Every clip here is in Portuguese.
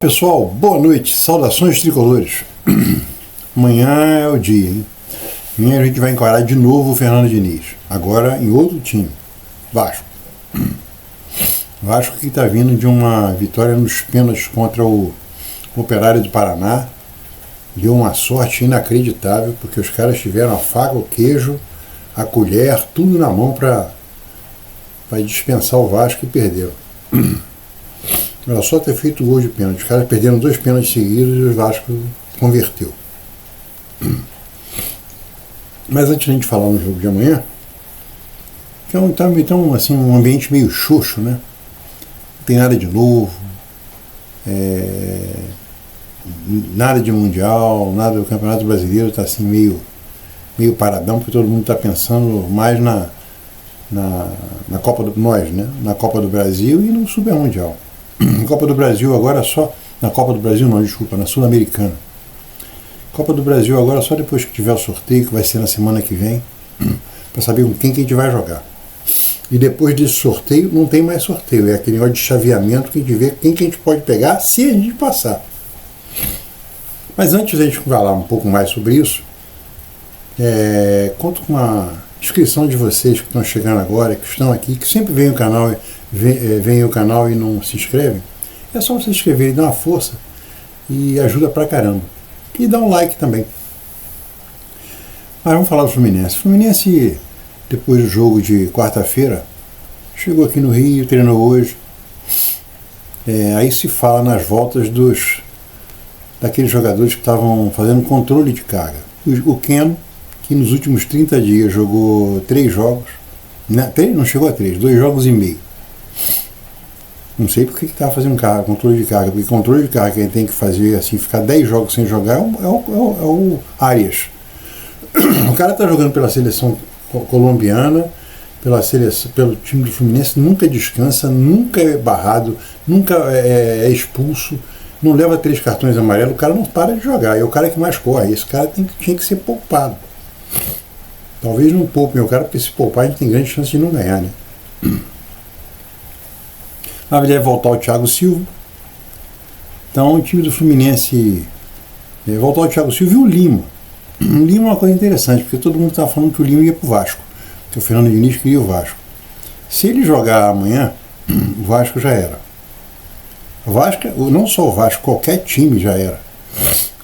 Pessoal, boa noite, saudações tricolores. Amanhã é o dia, hein? Amanhã a gente vai encarar de novo o Fernando Diniz, agora em outro time, Vasco. Vasco que está vindo de uma vitória nos pênaltis contra o Operário do Paraná. Deu uma sorte inacreditável, porque os caras tiveram a faca, o queijo, a colher, tudo na mão para dispensar o Vasco e perderam. Era só ter feito o gol de pênalti. Os caras perderam 2 pênaltis seguidos e o Vasco converteu. Mas antes de a gente falar no jogo de amanhã, que é um ambiente meio xoxo, né? Não tem nada de novo, nada de mundial, nada do Campeonato Brasileiro, está assim meio paradão, porque todo mundo está pensando mais na Copa do na Copa do Brasil e no Super Mundial. Na Copa do Brasil agora só. Na Copa do Brasil não, desculpa, na Sul-Americana. Copa do Brasil agora só depois que tiver o sorteio, que vai ser na semana que vem, para saber com quem que a gente vai jogar. E depois desse sorteio, não tem mais sorteio, é aquele negócio de chaveamento que a gente vê quem que a gente pode pegar se a gente passar. Mas antes de a gente falar um pouco mais sobre isso, conto com a inscrição de vocês que estão chegando agora, que estão aqui, que sempre veem o canal e não se inscrevem. É só você se inscrever e dar uma força e ajuda pra caramba. E dá um like também. Mas vamos falar do Fluminense. O Fluminense, depois do jogo de quarta-feira, chegou aqui no Rio, treinou hoje. Aí se fala nas voltas daqueles jogadores que estavam fazendo controle de carga. O Keno, que nos últimos 30 dias jogou 3 jogos, não chegou a 3, 2 jogos e meio. Não sei por que estava fazendo controle de carga, porque controle de carga que a gente tem que fazer, assim, ficar 10 jogos sem jogar, é o Arias. O cara está jogando pela seleção colombiana, pelo time do Fluminense, nunca descansa, nunca é barrado, nunca é expulso, não leva 3 cartões amarelos, o cara não para de jogar, é o cara que mais corre, esse cara tinha que ser poupado. Talvez não poupem o cara, porque se poupar a gente tem grande chance de não ganhar, né? Na verdade, voltar o Thiago Silva. Então, o time do Fluminense voltar o Thiago Silva e o Lima. O Lima é uma coisa interessante, porque todo mundo estava falando que o Lima ia para o Vasco, que o Fernando Diniz queria o Vasco. Se ele jogar amanhã, o Vasco já era. O Vasco, não só o Vasco, qualquer time já era.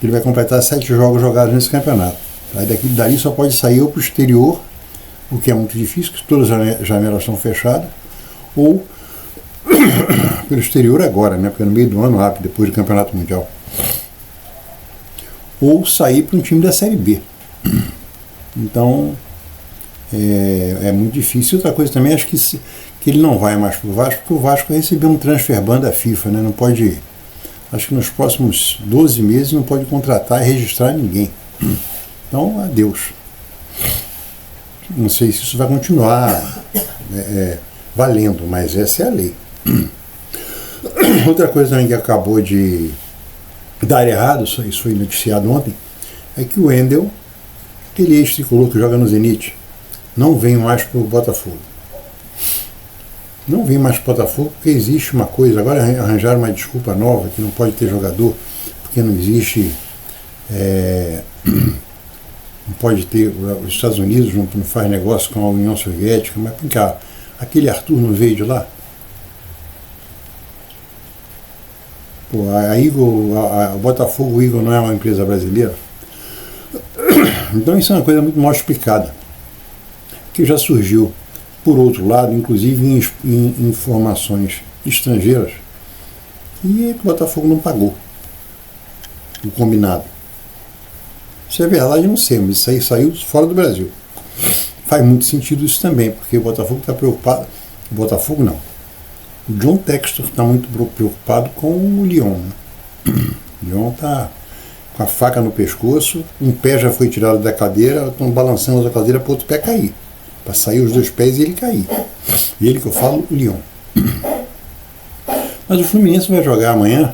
Ele vai completar 7 jogos jogados nesse campeonato. Aí dali só pode sair ou para o exterior, o que é muito difícil, porque todas as janelas estão fechadas, ou pelo exterior agora, né? Porque é no meio do ano, depois do Campeonato Mundial. Ou sair para um time da Série B. Então, é muito difícil. Outra coisa também, acho que ele não vai mais para o Vasco, porque o Vasco recebeu um transfer ban da FIFA, né? Não pode, acho que nos próximos 12 meses não pode contratar e registrar ninguém. Então, adeus. Não sei se isso vai continuar valendo, mas essa é a lei. Outra coisa também que acabou de dar errado, isso foi noticiado ontem, é que o Wendel, aquele ex-tricolor que joga no Zenit, não vem mais para o Botafogo. Não vem mais para o Botafogo porque existe uma coisa, agora arranjaram uma desculpa nova, que não pode ter jogador, porque não existe, não pode ter, os Estados Unidos não faz negócio com a União Soviética, mas vem cá, aquele Arthur não veio de lá? Pô, a Botafogo Eagle não é uma empresa brasileira? Então isso é uma coisa muito mal explicada, que já surgiu, por outro lado, inclusive em informações estrangeiras, que o Botafogo não pagou o combinado. Se é verdade, não sei, mas isso aí saiu fora do Brasil. Faz muito sentido isso também, porque o Botafogo está preocupado. O Botafogo não. O John Textor está muito preocupado com o Lyon. Né? O Lyon está com a faca no pescoço, um pé já foi tirado da cadeira, estão balançando a cadeira para o outro pé cair. Para sair os 2 pés e ele cair. E ele que eu falo, o Lyon. Mas o Fluminense vai jogar amanhã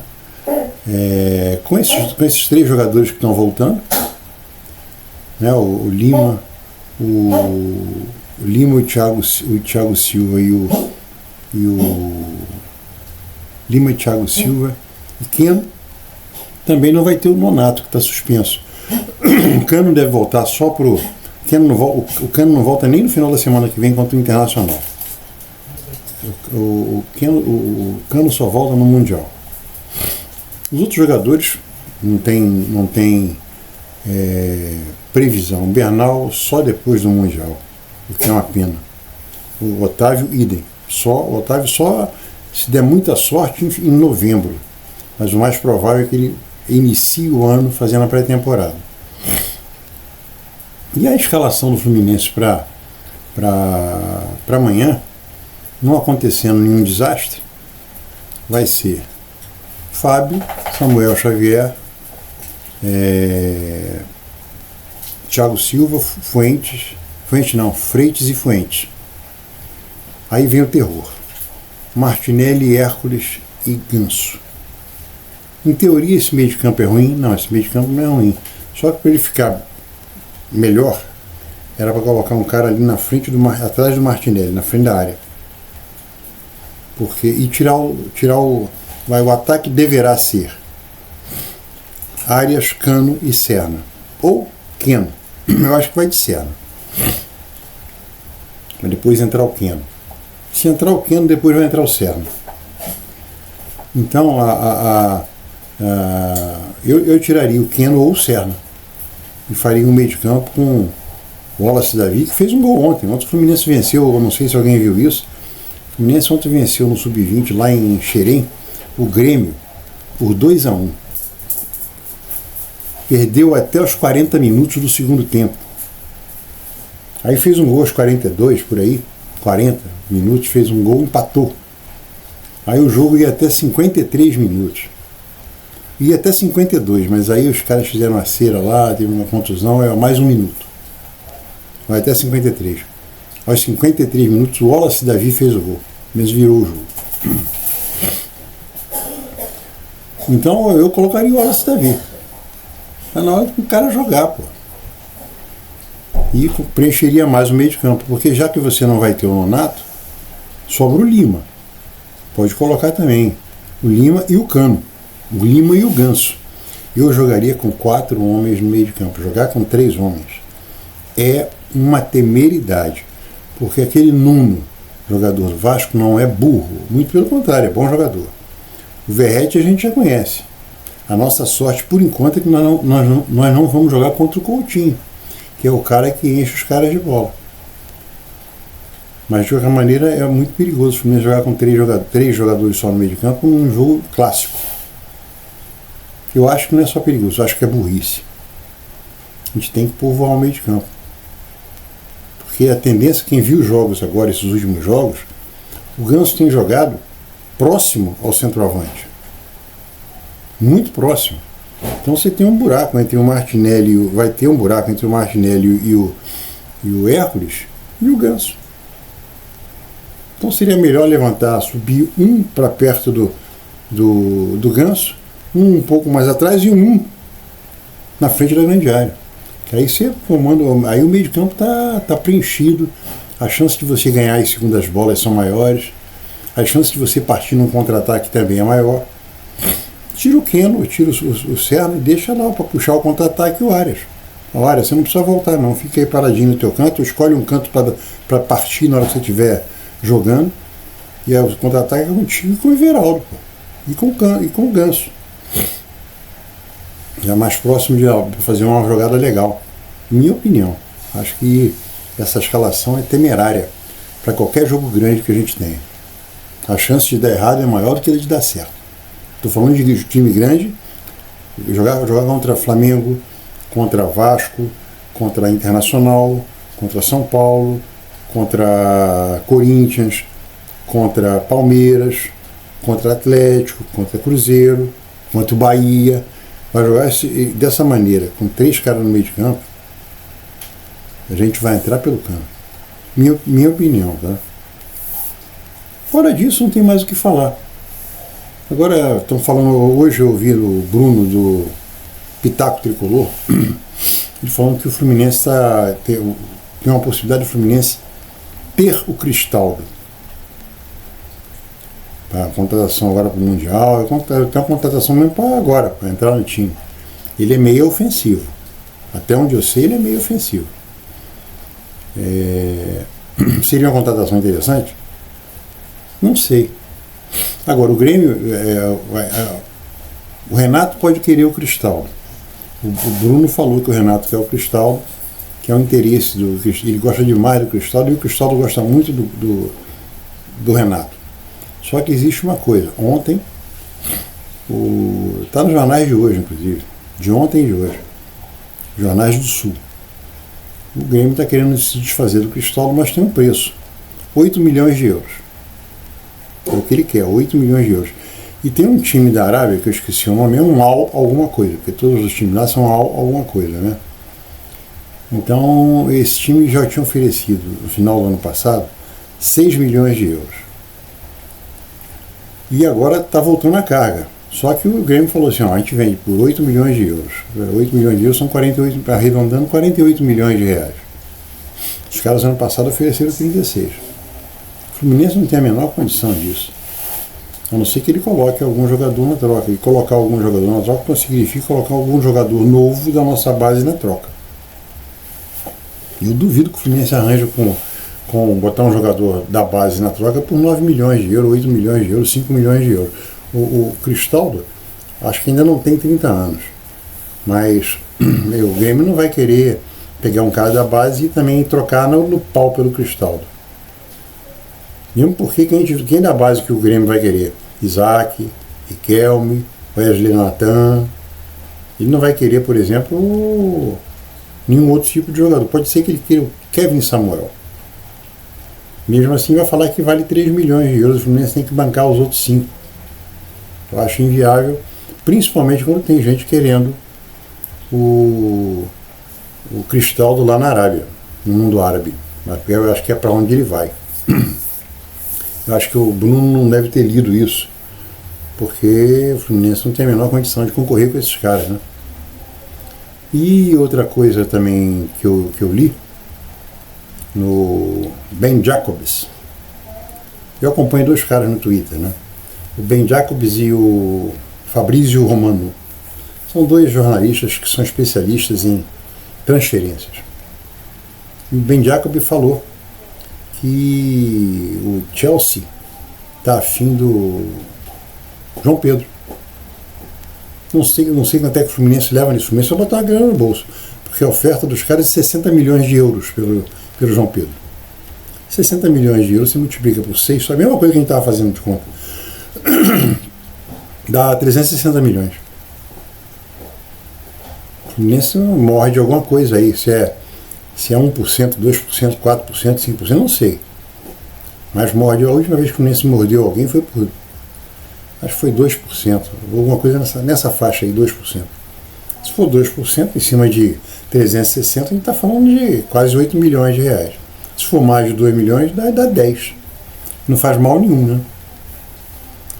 com esses 3 jogadores que estão voltando. Né, o Lima, o Thiago Silva e o Lima e Thiago Silva E Keno também não vai ter o Nonato, que está suspenso. O Cano deve voltar só pro... O Cano não volta nem no final da semana que vem contra o Internacional. O Cano só volta no Mundial. Os outros jogadores não tem previsão. O Bernal só depois do Mundial, o que é uma pena. O Otávio, idem. O Otávio só se der muita sorte em novembro. Mas o mais provável é que ele inicie o ano fazendo a pré-temporada. E a escalação do Fluminense para amanhã, não acontecendo nenhum desastre, vai ser Fábio, Samuel Xavier, Thiago Silva, Freitas e Fuentes. Aí vem o terror. Martinelli, Hércules e Ganso. Em teoria esse meio de campo é ruim? Não, esse meio de campo não é ruim. Só que para ele ficar melhor, era para colocar um cara ali na frente atrás do Martinelli, na frente da área. E o ataque deverá ser Arias, Cano e Serna. Ou Keno. Eu acho que vai de Serna. Mas depois entrar o Keno. Se entrar o Keno, depois vai entrar o Serna. Então eu tiraria o Keno ou o Serna e faria um meio de campo com o Wallace Davi, que fez um gol ontem. Ontem o Fluminense venceu, eu não sei se alguém viu isso. O Fluminense ontem venceu no Sub-20 lá em Xerém o Grêmio por 2-1. Perdeu até os 40 minutos do segundo tempo. Aí fez um gol aos 42, por aí, 40 minutos, fez um gol, empatou. Aí o jogo ia até 53 minutos. Ia até 52, mas aí os caras fizeram uma cera lá, teve uma contusão, é mais um minuto. Vai até 53. Aos 53 minutos, o Wallace Davi fez o gol, mesmo virou o jogo. Então eu colocaria o Wallace Davi. Mas na hora do cara jogar, pô. E preencheria mais o meio de campo, porque já que você não vai ter o Nonato, sobra o Lima. Pode colocar também o Lima e o Cano. O Lima e o Ganso. Eu jogaria com 4 homens no meio de campo. Jogar com 3 homens é uma temeridade. Porque aquele Nuno, jogador do Vasco, não é burro. Muito pelo contrário, é bom jogador. O Verratti a gente já conhece. A nossa sorte, por enquanto, é que nós não vamos jogar contra o Coutinho, que é o cara que enche os caras de bola. Mas de qualquer maneira é muito perigoso o Fluminense jogar com 3 jogadores só no meio de campo num jogo clássico. Eu acho que não é só perigoso, eu acho que é burrice. A gente tem que povoar o meio de campo. Porque a tendência, quem viu os jogos agora, esses últimos jogos, o Ganso tem jogado próximo ao centroavante. Muito próximo. Então você tem um buraco entre o Martinelli, vai ter um buraco entre o Martinelli e o Hércules e o Ganso. Então seria melhor levantar, subir um para perto do Ganso, um pouco mais atrás e um na frente da grande área. Que aí você comanda, aí o meio de campo tá preenchido, a chance de você ganhar as segundas bolas são maiores, a chance de você partir num contra-ataque também é maior. Tira o Keno, tira o Serna e deixa lá para puxar o contra-ataque e o Arias. O Arias, você não precisa voltar não, fica aí paradinho no teu canto, escolhe um canto para partir na hora que você estiver jogando, e o contra-ataque é contigo e com o Everaldo, pô. E com o Ganso. Já mais próximo de fazer uma jogada legal. Minha opinião. Acho que essa escalação é temerária para qualquer jogo grande que a gente tenha. A chance de dar errado é maior do que a de dar certo. Estou falando de time grande, jogar contra Flamengo, contra Vasco, contra Internacional, contra São Paulo, contra Corinthians, contra Palmeiras, contra Atlético, contra Cruzeiro, contra o Bahia. Vai jogar dessa maneira, com 3 caras no meio de campo, a gente vai entrar pelo campo. Minha opinião, tá? Fora disso, não tem mais o que falar. Agora, estão falando, hoje eu ouvi o Bruno do Pitaco Tricolor, ele falando que o Fluminense tem uma possibilidade do Fluminense ter o Cristaldo. para a contratação agora para o Mundial, tem uma contratação mesmo para agora, para entrar no time. Ele é meio ofensivo. Até onde eu sei, ele é meio ofensivo. Seria uma contratação interessante? Não sei. Agora, o Grêmio, o Renato pode querer o Cristaldo. O Bruno falou que o Renato quer o Cristaldo, que é o interesse do Cristaldo. Ele gosta demais do Cristaldo e o Cristaldo gosta muito do Renato. Só que existe uma coisa. Ontem, está nos jornais de hoje, inclusive, de ontem e de hoje, jornais do Sul. O Grêmio está querendo se desfazer do Cristaldo, mas tem um preço. 8 milhões de euros. É o que ele quer, 8 milhões de euros. E tem um time da Arábia, que eu esqueci o nome, é um Al alguma coisa, porque todos os times lá são Al alguma coisa, né? Então, esse time já tinha oferecido, no final do ano passado, 6 milhões de euros. E agora está voltando a carga. Só que o Grêmio falou assim, ó, a gente vende por 8 milhões de euros. 8 milhões de euros são 48, arredondando 48 milhões de reais. Os caras ano passado ofereceram 36. O Fluminense não tem a menor condição disso. A não ser que ele coloque algum jogador na troca. E colocar algum jogador na troca não significa colocar algum jogador novo da nossa base na troca. Eu duvido que o Fluminense arranje com botar um jogador da base na troca por 9 milhões de euros, 8 milhões de euros, 5 milhões de euros. O Cristaldo, acho que ainda não tem 30 anos. Mas o Grêmio não vai querer pegar um cara da base e também trocar no pau pelo Cristaldo. Mesmo porque quem da base que o Grêmio vai querer? Isaac, Riquelme, Wesley Natan. Ele não vai querer, por exemplo, nenhum outro tipo de jogador. Pode ser que ele queira o Kevin Samuel. Mesmo assim vai falar que vale 3 milhões de euros, o Fluminense tem que bancar os outros 5. Eu acho inviável, principalmente quando tem gente querendo o Cristaldo lá na Arábia, no mundo árabe. Eu acho que é para onde ele vai. Eu acho que o Bruno não deve ter lido isso, porque o Fluminense não tem a menor condição de concorrer com esses caras, né? E outra coisa também que eu li, no Ben Jacobs. Eu acompanho 2 caras no Twitter, né? O Ben Jacobs e o Fabrício Romano. São 2 jornalistas que são especialistas em transferências. E o Ben Jacobs falou que o Chelsea está afim do João Pedro. Não sei quanto é que o Fluminense leva nisso. O Fluminense vai botar uma grana no bolso, porque a oferta dos caras é 60 milhões de euros pelo João Pedro. 60 milhões de euros você multiplica por 6, só a mesma coisa que a gente estava fazendo de conta. Dá 360 milhões. O Fluminense morre de alguma coisa aí, se é 1%, 2%, 4%, 5%, não sei. Mas morde. A última vez que o Fluminense mordeu alguém foi por, acho que foi 2%, alguma coisa nessa faixa aí, 2%. Se for 2%, em cima de 360, a gente está falando de quase 8 milhões de reais. Se for mais de 2 milhões, dá 10. Não faz mal nenhum, né?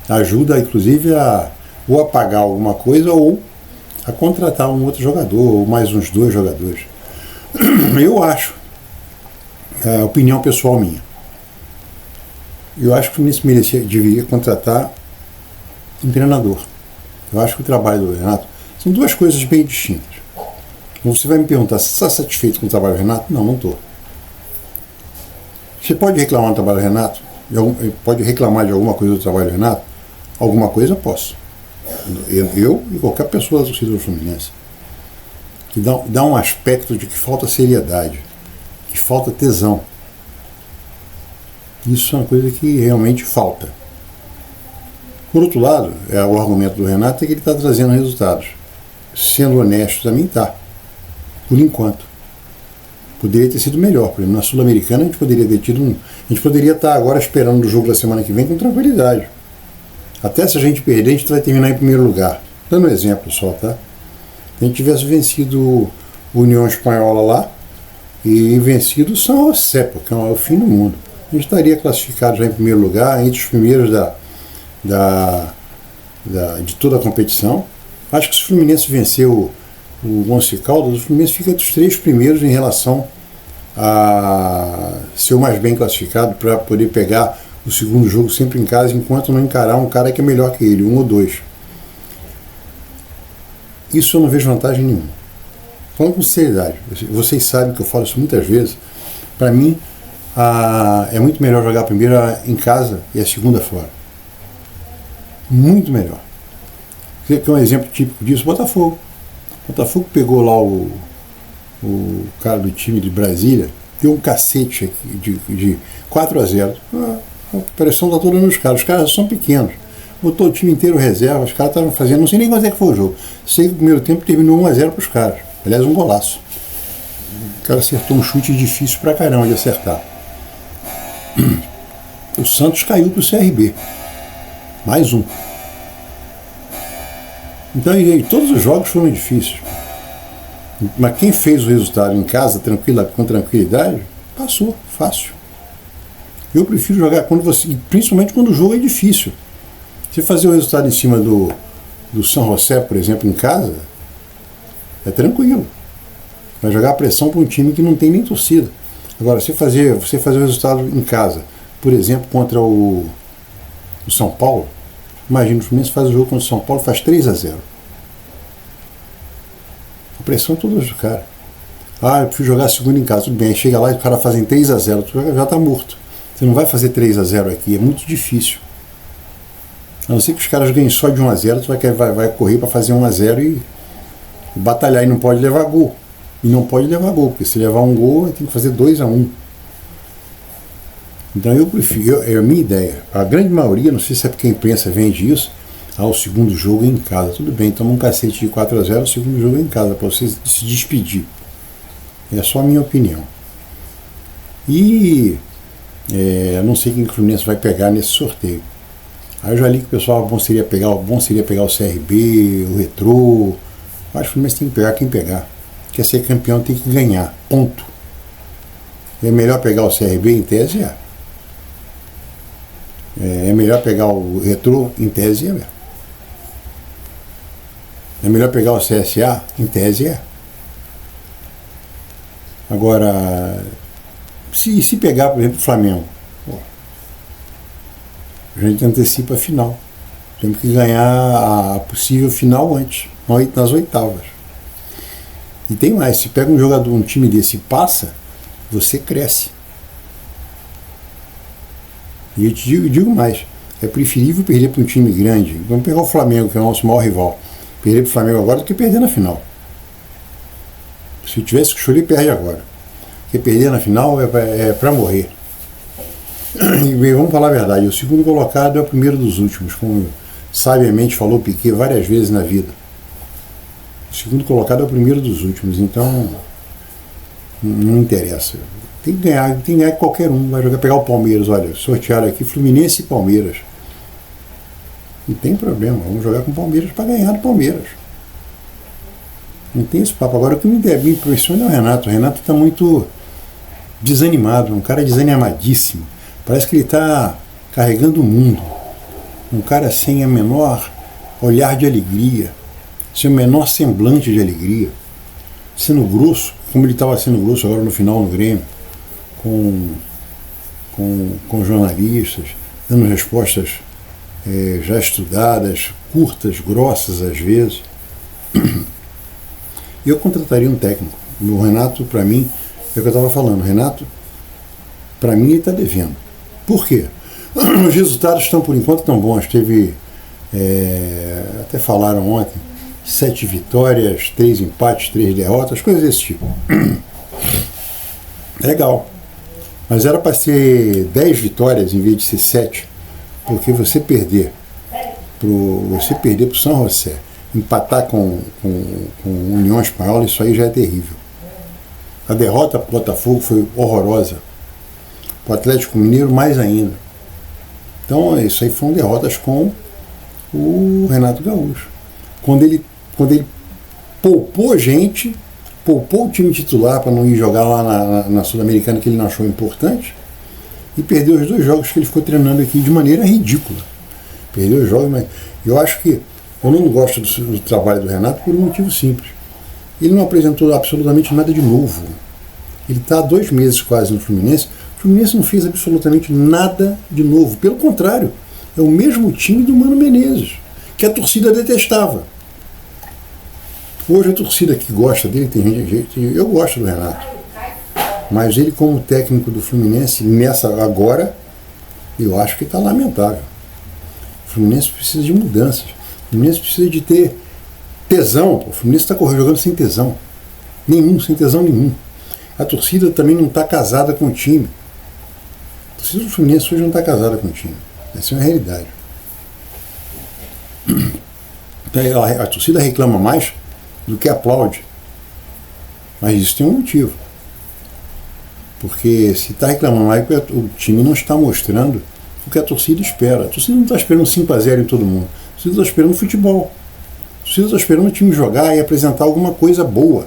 Ajuda, inclusive, ou a pagar alguma coisa ou a contratar um outro jogador, ou mais uns 2 jogadores. Eu acho, é opinião pessoal minha, eu acho que o Fluminense deveria contratar um treinador. Eu acho que o trabalho do Renato são 2 coisas bem distintas. Você vai me perguntar, você está satisfeito com o trabalho do Renato? Não, não estou. Você pode reclamar do trabalho do Renato? Pode reclamar de alguma coisa do trabalho do Renato? Alguma coisa eu posso. Eu e qualquer pessoa da torcida do Fluminense. Que dá um aspecto de que falta seriedade, que falta tesão. Isso é uma coisa que realmente falta. Por outro lado, o argumento do Renato é que ele está trazendo resultados. Sendo honesto, também está. Por enquanto. Poderia ter sido melhor. Por exemplo, na Sul-Americana a gente poderia ter tido a gente poderia estar agora esperando o jogo da semana que vem com tranquilidade. Até se a gente perder, a gente vai terminar em primeiro lugar. Dando um exemplo só, tá? Se a gente tivesse vencido o União Espanhola lá e vencido o São José, porque é o fim do mundo. A gente estaria classificado já em primeiro lugar, entre os primeiros de toda a competição. Acho que se o Fluminense venceu o Once Caldas, o Fluminense fica entre os 3 primeiros em relação a ser o mais bem classificado para poder pegar o segundo jogo sempre em casa, enquanto não encarar um cara que é melhor que ele, um ou dois. Isso eu não vejo vantagem nenhuma. Falando com sinceridade, vocês sabem que eu falo isso muitas vezes, para mim é muito melhor jogar a primeira em casa e a segunda fora. Muito melhor. Você quer um exemplo típico disso? Botafogo. Botafogo pegou lá o cara do time de Brasília, deu um cacete aqui de 4-0. A pressão está toda nos caras. Os caras são pequenos. Botou o time inteiro reserva, os caras estavam fazendo, não sei nem quanto é que foi o jogo. Sei que o primeiro tempo terminou 1-0 para os caras. Aliás, um golaço. O cara acertou um chute difícil pra caramba de acertar. O Santos caiu pro CRB. Mais um. Então, todos os jogos foram difíceis. Mas quem fez o resultado em casa, com tranquilidade, passou, fácil. Eu prefiro jogar principalmente quando o jogo é difícil. Se fazer o resultado em cima do San José, por exemplo, em casa, é tranquilo. Vai jogar a pressão para um time que não tem nem torcida. Agora, você fazer o resultado em casa, por exemplo, contra o São Paulo, imagina, o Fluminense faz o jogo contra o São Paulo, faz 3-0. A pressão toda do cara. Eu prefiro jogar a segunda em casa, tudo bem. Aí chega lá e o cara fazem 3-0, tu já está morto. Você não vai fazer 3-0 aqui, é muito difícil. A não ser que os caras ganhem só de 1-0, tu vai correr para fazer 1-0 e batalhar, e não pode levar gol. E não pode levar gol, porque se levar um gol, tem que fazer 2-1. Então eu prefiro, é a minha ideia. A grande maioria, não sei se é porque a imprensa vende isso, o segundo jogo é em casa. Tudo bem, toma um cacete de 4-0, o segundo jogo é em casa, para você se despedir. É só a minha opinião. E não sei quem que o Fluminense vai pegar nesse sorteio. Aí eu já li que o pessoal, bom seria pegar o CRB, o Retrô. Acho que o Fluminense tem que pegar quem pegar. Quer ser campeão, tem que ganhar. Ponto. É melhor pegar o CRB, em tese, é melhor pegar o Retrô, em tese, é melhor pegar o CSA, em tese, Agora, se pegar, por exemplo, o Flamengo, a gente antecipa a final. Temos que ganhar a possível final antes, nas oitavas. E tem mais, se pega um time desse e passa, você cresce. E eu te digo mais, é preferível perder para um time grande. Vamos pegar o Flamengo, que é o nosso maior rival. Perder para o Flamengo agora do que perder na final. Se eu tivesse que escolher, perde agora. Porque perder na final é para morrer. E vamos falar a verdade, o segundo colocado é o primeiro dos últimos, como sabiamente falou Piquet várias vezes na vida. O segundo colocado é o primeiro dos últimos, então não interessa. Tem que ganhar qualquer um. Vai pegar o Palmeiras, olha, sortearam aqui Fluminense e Palmeiras. Não tem problema, vamos jogar com o Palmeiras para ganhar do Palmeiras. Não tem esse papo. Agora o que me impressiona é o Renato. O Renato está muito desanimado, um cara desanimadíssimo. Parece que ele está carregando o mundo. Um cara sem a menor olhar de alegria, sem o menor semblante de alegria. Sendo grosso, como ele estava sendo grosso agora no final no Grêmio, com jornalistas, dando respostas já estudadas, curtas, grossas às vezes. Eu contrataria um técnico. O Renato, para mim, é o que eu estava falando. O Renato, para mim, ele está devendo. Por quê? Os resultados estão, por enquanto, tão bons. Teve, até falaram ontem, 7 vitórias, 3 empates, 3 derrotas, coisas desse tipo. Legal. Mas era para ser 10 vitórias em vez de ser 7. Porque você perder para o San José, empatar com União Espanhola, isso aí já é terrível. A derrota para o Botafogo foi horrorosa. Para o Atlético Mineiro, mais ainda. Então, isso aí foram derrotas com o Renato Gaúcho. Quando ele poupou gente, poupou o time titular para não ir jogar lá na Sul-Americana, que ele não achou importante, e perdeu os 2 jogos que ele ficou treinando aqui de maneira ridícula. Perdeu os jogos, mas eu acho que eu não gosto do trabalho do Renato por um motivo simples. Ele não apresentou absolutamente nada de novo. Ele está há 2 meses quase no Fluminense. O Fluminense não fez absolutamente nada de novo. Pelo contrário, é o mesmo time do Mano Menezes, que a torcida detestava. Hoje a torcida que gosta dele, tem gente, eu gosto do Renato, mas ele como técnico do Fluminense, nessa agora, eu acho que está lamentável. O Fluminense precisa de mudanças. O Fluminense precisa de ter tesão. O Fluminense está jogando sem tesão. Sem tesão nenhum. A torcida também não está casada com o time. A torcida do Fluminense hoje não está casada com o time. Essa é uma realidade. A torcida reclama mais do que aplaude. Mas isso tem um motivo. Porque se está reclamando mais, o time não está mostrando o que a torcida espera. A torcida não está esperando 5-0 em todo mundo. A torcida está esperando futebol. A torcida está esperando o time jogar e apresentar alguma coisa boa.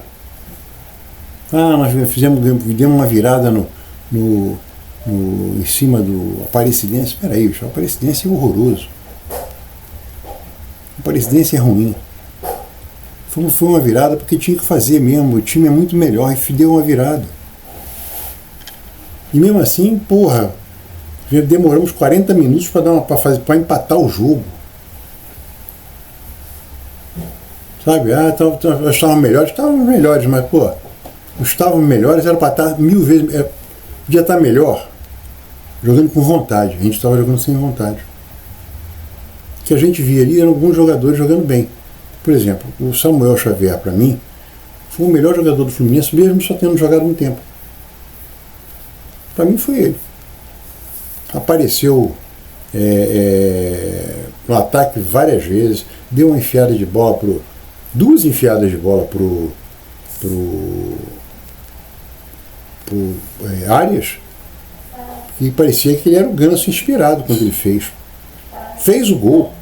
Nós demos uma virada em cima do Aparecidense. Espera aí, o Aparecidense é horroroso. O Aparecidense é ruim. Foi uma virada porque tinha que fazer mesmo. O time é muito melhor e deu uma virada. E mesmo assim, demoramos 40 minutos para empatar o jogo. Sabe? Estavam melhores, mas estavam melhores, era para estar 1000 vezes. Podia estar melhor, jogando com vontade. A gente estava jogando sem vontade. O que a gente via ali eram alguns jogadores jogando bem. Por exemplo, o Samuel Xavier, para mim, foi o melhor jogador do Fluminense, mesmo só tendo jogado um tempo. Para mim foi ele. Apareceu no ataque várias vezes, deu uma enfiada de bola duas enfiadas de bola pro Arias, e parecia que ele era o Ganso inspirado quando ele fez. Fez o gol.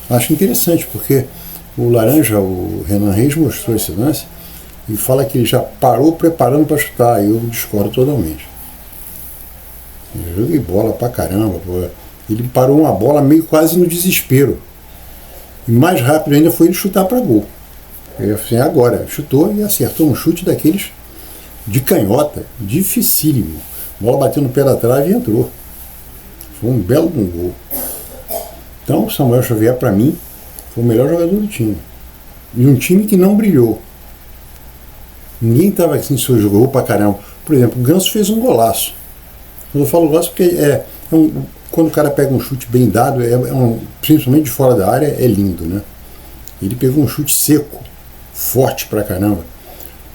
Acho interessante, porque o Laranja, o Renan Reis, mostrou esse lance e fala que ele já parou preparando para chutar. Eu discordo totalmente. Eu joguei bola pra caramba. Ele parou uma bola meio quase no desespero. E mais rápido ainda foi ele chutar para gol. Eu falei, agora, chutou e acertou um chute daqueles de canhota, dificílimo. A bola bateu no pé da trave e entrou. Foi um belo gol. Então, o Samuel Xavier, para mim, foi o melhor jogador do time. E um time que não brilhou. Ninguém estava assim, se jogou pra caramba. Por exemplo, o Ganso fez um golaço. Quando eu falo golaço, porque quando o cara pega um chute bem dado, principalmente de fora da área, é lindo, né? Ele pegou um chute seco, forte pra caramba.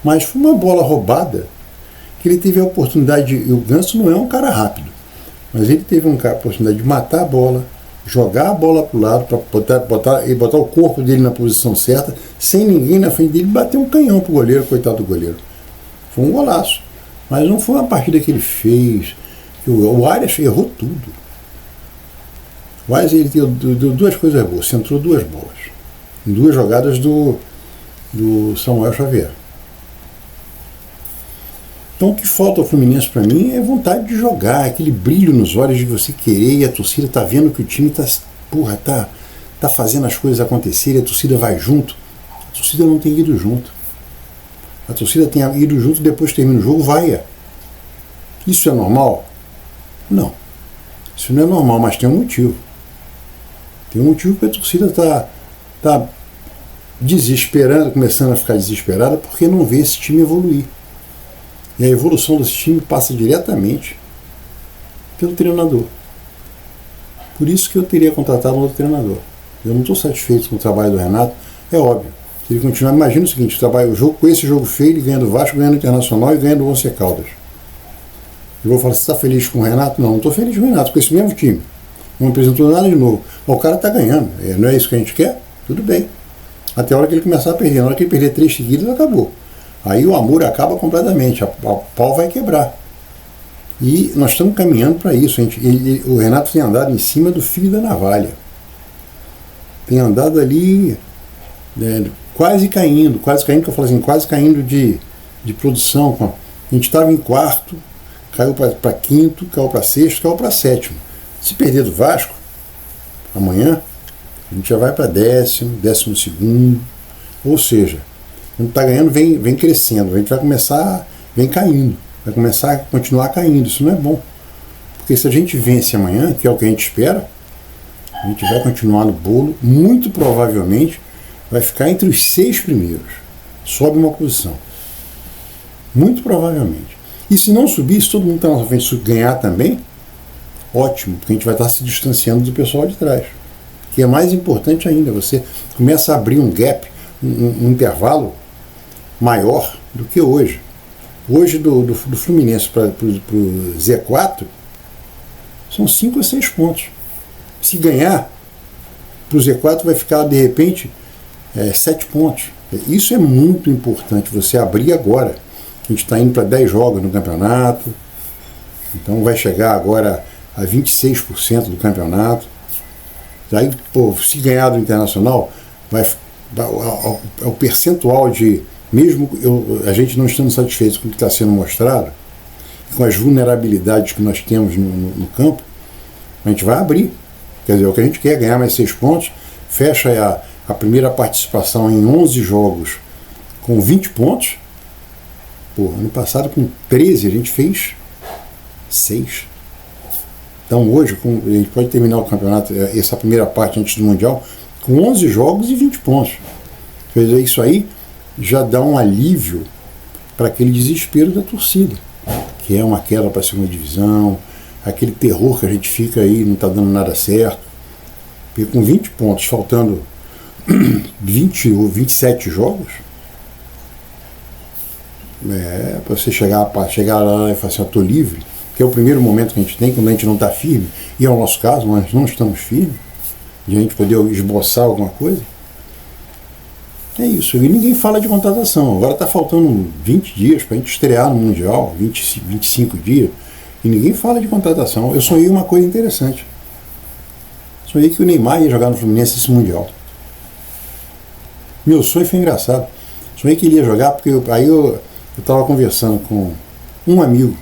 Mas foi uma bola roubada que ele teve a oportunidade e o Ganso não é um cara rápido, mas ele teve a oportunidade de matar a bola, jogar a bola para o lado, para botar o corpo dele na posição certa, sem ninguém na frente dele, bater um canhão pro goleiro, coitado do goleiro. Foi um golaço. Mas não foi uma partida que ele fez. O Arias errou tudo. O Arias ele deu duas coisas boas, centrou duas bolas. Em duas jogadas do Samuel Xavier. Então o que falta ao Fluminense para mim é vontade de jogar, aquele brilho nos olhos de você querer, e a torcida tá vendo que o time tá fazendo as coisas acontecerem, a torcida vai junto. A torcida não tem ido junto. A torcida tem ido junto, depois que termina o jogo, vaia. Isso é normal? Não. Isso não é normal, mas tem um motivo. Tem um motivo que a torcida tá desesperando, começando a ficar desesperada, porque não vê esse time evoluir. E a evolução desse time passa diretamente pelo treinador. Por isso que eu teria contratado um outro treinador. Eu não estou satisfeito com o trabalho do Renato, é óbvio. Se ele continuar, imagina o seguinte, trabalha o jogo com esse jogo feio, ele ganha do Vasco, ganha do Internacional e ganha do Once Caldas. Eu vou falar, você está feliz com o Renato? Não estou feliz com o Renato, com esse mesmo time. Não apresentou nada de novo. O cara está ganhando, não é isso que a gente quer? Tudo bem. Até a hora que ele começar a perder. Na hora que ele perder 3 seguidas, acabou. Aí o amor acaba completamente, o pau vai quebrar. E nós estamos caminhando para isso. O Renato tem andado em cima do fio da navalha. Tem andado ali, quase caindo, que eu falo assim, quase caindo de produção. A gente estava em quarto, caiu para quinto, caiu para sexto, caiu para sétimo. Se perder do Vasco, amanhã, a gente já vai para 12º. Ou seja, quando está ganhando, vem crescendo. A gente vai começar, vem caindo. vai começar a continuar caindo. Isso não é bom. Porque se a gente vence amanhã, que é o que a gente espera, a gente vai continuar no bolo, muito provavelmente vai ficar entre os 6 primeiros. Sobe uma posição. Muito provavelmente. E se não subir, se todo mundo está na nossa frente ganhar também, ótimo, porque a gente vai estar se distanciando do pessoal de trás. Que é mais importante ainda, você começa a abrir um gap, um intervalo maior do que hoje. Hoje do Fluminense para o Z4 são 5 a 6 pontos. Se ganhar, para o Z4 vai ficar de repente 7 pontos. Isso é muito importante, você abrir agora. A gente está indo para 10 jogos no campeonato, então vai chegar agora a 26% do campeonato. Aí, se ganhar do Internacional, o percentual de, mesmo a gente não estando satisfeito com o que está sendo mostrado, com as vulnerabilidades que nós temos no campo, a gente vai abrir. Quer dizer, o que a gente quer é ganhar mais 6 pontos, fecha a primeira participação em 11 jogos com 20 pontos. Ano passado com 13 a gente fez 6. Então hoje a gente pode terminar o campeonato, essa primeira parte antes do Mundial, com 11 jogos e 20 pontos. Quer dizer, isso aí já dá um alívio para aquele desespero da torcida, que é uma queda para a segunda divisão, aquele terror que a gente fica aí, não está dando nada certo. Porque com 20 pontos, faltando 20 ou 27 jogos, para você chegar lá e falar assim, eu estou livre, que é o primeiro momento que a gente tem, quando a gente não está firme, e é o nosso caso, nós não estamos firmes, de a gente poder esboçar alguma coisa. É isso, e ninguém fala de contratação. Agora está faltando 20 dias para a gente estrear no Mundial, 25 dias, e ninguém fala de contratação. Eu sonhei uma coisa interessante. Sonhei que o Neymar ia jogar no Fluminense esse Mundial. Meu sonho foi engraçado. Sonhei que ele ia jogar, porque aí eu estava conversando com um amigo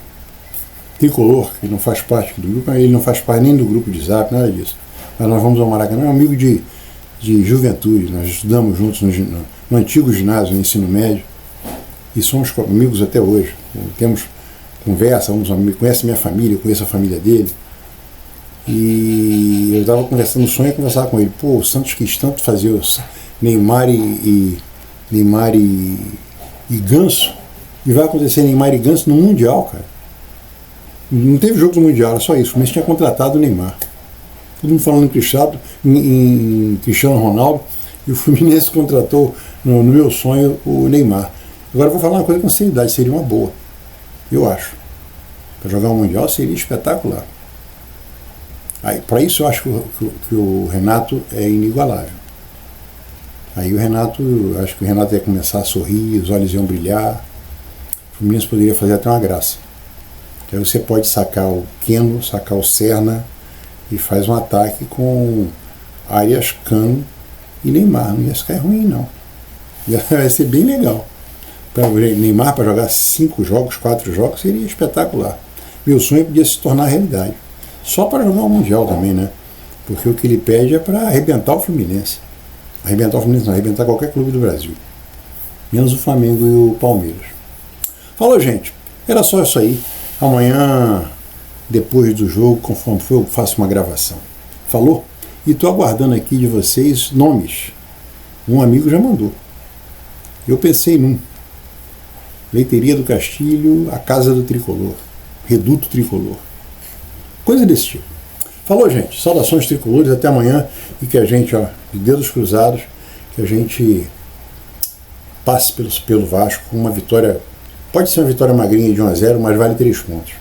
tricolor, que não faz parte do grupo, ele não faz parte nem do grupo de Zap, nada disso. Mas nós vamos ao Maracanã, é um amigo de juventude, nós estudamos juntos no antigo ginásio, no ensino médio, e somos amigos até hoje. Temos conversa, conhece minha família, eu conheço a família dele. E eu estava conversando, o sonho é conversar com ele. O Santos quis tanto fazer Neymar e Ganso, e vai acontecer Neymar e Ganso no Mundial, cara. Não teve jogo do Mundial, era só isso. Mas tinha contratado o Neymar. Todo mundo falando em Cristiano Ronaldo, e o Fluminense contratou, no meu sonho, o Neymar. Agora eu vou falar uma coisa com seriedade, seria uma boa, eu acho. Para jogar o Mundial seria espetacular. Para isso eu acho que o Renato é inigualável. Aí acho que o Renato ia começar a sorrir, os olhos iam brilhar. O Fluminense poderia fazer até uma graça. Aí você pode sacar o Keno, sacar o Serna e faz um ataque com Arias, Cano e Neymar. Não ia ficar ruim, não. Vai ser bem legal. Para o Neymar, para jogar 5 jogos, 4 jogos, seria espetacular. Meu sonho podia se tornar realidade. Só para jogar o Mundial também, né? Porque o que ele pede é para arrebentar o Fluminense. Arrebentar o Fluminense não, arrebentar qualquer clube do Brasil. Menos o Flamengo e o Palmeiras. Falou, gente. Era só isso aí. Amanhã, depois do jogo, conforme for, eu faço uma gravação. Falou? E estou aguardando aqui de vocês nomes. Um amigo já mandou. Eu pensei num. Leiteria do Castilho, a Casa do Tricolor. Reduto Tricolor. Coisa desse tipo. Falou, gente. Saudações tricolores. Até amanhã. E que a gente, de dedos cruzados, que a gente passe pelo Vasco com uma vitória. Pode ser uma vitória magrinha de 1-0, mas vale 3 pontos.